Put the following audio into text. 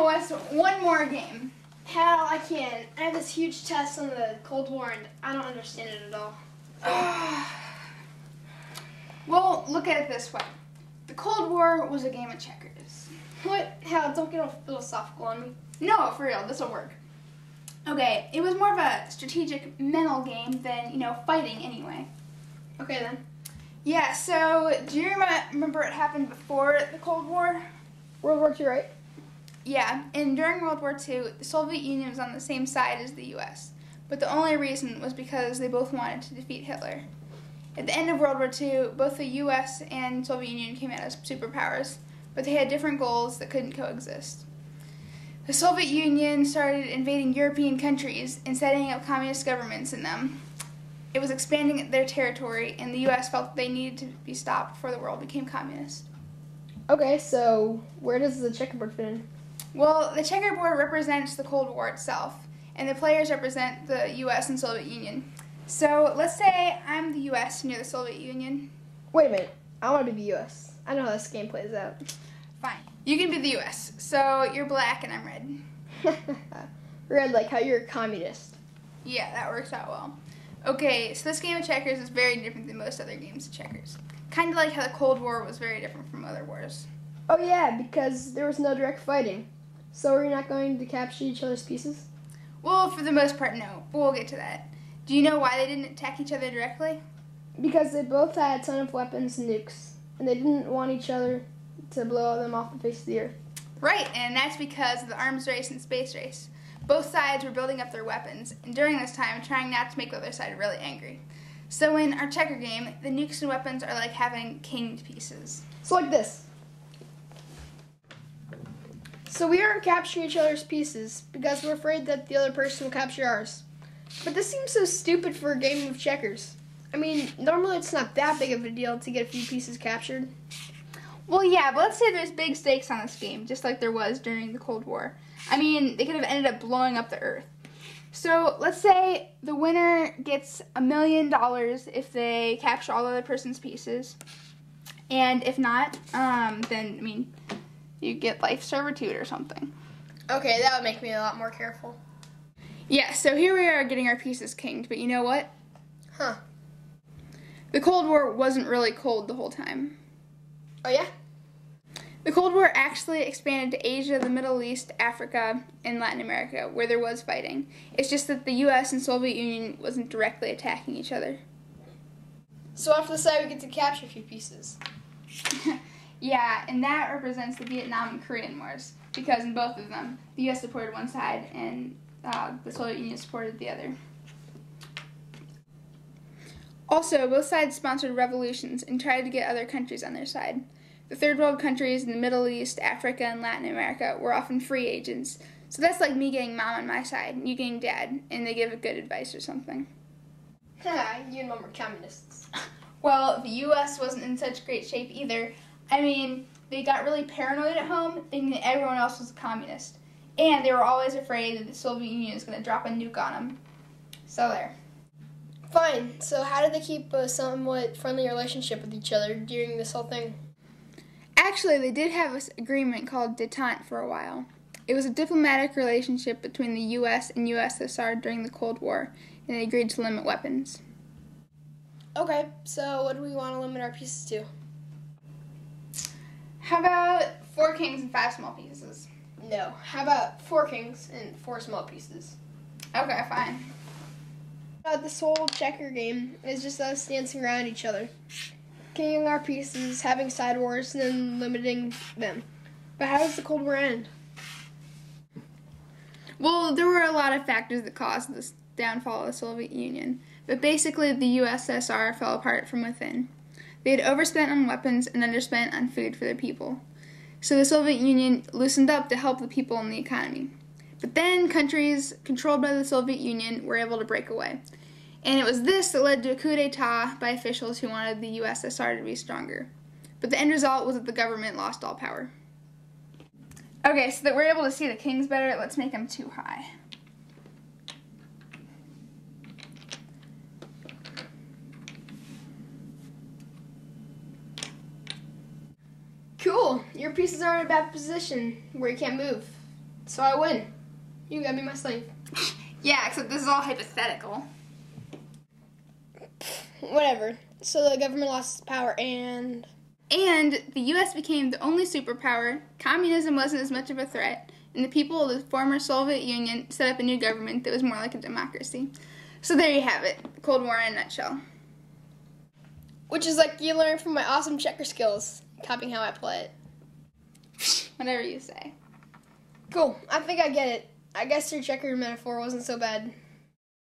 on, Wes, one more game. Hal, I can't. I have this huge test on the Cold War and I don't understand it at all. Well, look at it this way. The Cold War was a game of checkers. What? Hal, don't get all philosophical on me. No, for real, this'll work. Okay, it was more of a strategic mental game than, fighting anyway. Okay then. Yeah, so do you remember what happened before the Cold War? World War II, right? Yeah, and during World War II, the Soviet Union was on the same side as the U.S., but the only reason was because they both wanted to defeat Hitler. At the end of World War II, both the U.S. and Soviet Union came out as superpowers, but they had different goals that couldn't coexist. The Soviet Union started invading European countries and setting up communist governments in them. It was expanding their territory, and the U.S. felt they needed to be stopped before the world became communist. Okay, so where does the checkerboard fit in? Well, the checkerboard represents the Cold War itself, and the players represent the U.S. and Soviet Union. So let's say I'm the U.S. and you're the Soviet Union. Wait a minute. I want to be the U.S. I know how this game plays out. Fine. You can be the U.S. So you're black and I'm red. Red, like how you're a communist. Yeah, that works out well. Okay, so this game of checkers is very different than most other games of checkers. Kind of like how the Cold War was very different from other wars. Oh yeah, because there was no direct fighting. So are you not going to capture each other's pieces? Well, for the most part, no. But we'll get to that. Do you know why they didn't attack each other directly? Because they both had a ton of weapons and nukes, and they didn't want each other to blow them off the face of the earth. Right, and that's because of the arms race and space race. Both sides were building up their weapons, and during this time, trying not to make the other side really angry. So in our checker game, the nukes and weapons are like having kinged pieces. So like this. So we aren't capturing each other's pieces because we're afraid that the other person will capture ours. But this seems so stupid for a game of checkers. I mean, normally it's not that big of a deal to get a few pieces captured. Well, yeah, but let's say there's big stakes on this game, just like there was during the Cold War. I mean, they could have ended up blowing up the Earth. So let's say the winner gets $1 million if they capture all the other person's pieces. And if not, then, you get life servitude or something. Okay, that would make me a lot more careful. Yeah, so here we are getting our pieces kinged, but you know what? Huh. The Cold War wasn't really cold the whole time. Oh yeah? The Cold War actually expanded to Asia, the Middle East, Africa, and Latin America, where there was fighting. It's just that the U.S. and Soviet Union wasn't directly attacking each other. So off to the side we get to capture a few pieces. Yeah, and that represents the Vietnam and Korean Wars, because in both of them, the U.S. supported one side and the Soviet Union supported the other. Also, both sides sponsored revolutions and tried to get other countries on their side. The third world countries in the Middle East, Africa, and Latin America were often free agents. So that's like me getting mom on my side and you getting dad, and they give good advice or something. You and mom are communists. Well, the U.S. wasn't in such great shape either. They got really paranoid at home, thinking that everyone else was a communist. And they were always afraid that the Soviet Union was going to drop a nuke on them. So there. Fine. So how did they keep a somewhat friendly relationship with each other during this whole thing? Actually, they did have this agreement called Détente for a while. It was a diplomatic relationship between the U.S. and USSR during the Cold War, and they agreed to limit weapons. Okay, so what do we want to limit our pieces to? How about 4 kings and 5 small pieces? No. How about 4 kings and 4 small pieces? Okay, fine. This whole checker game is just us dancing around each other, kinging our pieces, having side wars, and then limiting them. But how does the Cold War end? Well, there were a lot of factors that caused this downfall of the Soviet Union, but basically the USSR fell apart from within. They had overspent on weapons and underspent on food for their people. So the Soviet Union loosened up to help the people in the economy. But then countries controlled by the Soviet Union were able to break away. And it was this that led to a coup d'etat by officials who wanted the USSR to be stronger. But the end result was that the government lost all power. Okay, so that we're able to see the kings better, let's make them too high. Cool. Your pieces are in a bad position where you can't move. So I win. You gotta be my slave. Yeah, except this is all hypothetical. Whatever. So the government lost its power and the U.S. became the only superpower, communism wasn't as much of a threat, and the people of the former Soviet Union set up a new government that was more like a democracy. So there you have it, the Cold War in a nutshell. which is like you learn from my awesome checker skills, copying how I play it. Whatever you say. Cool. I think I get it. I guess your checker metaphor wasn't so bad.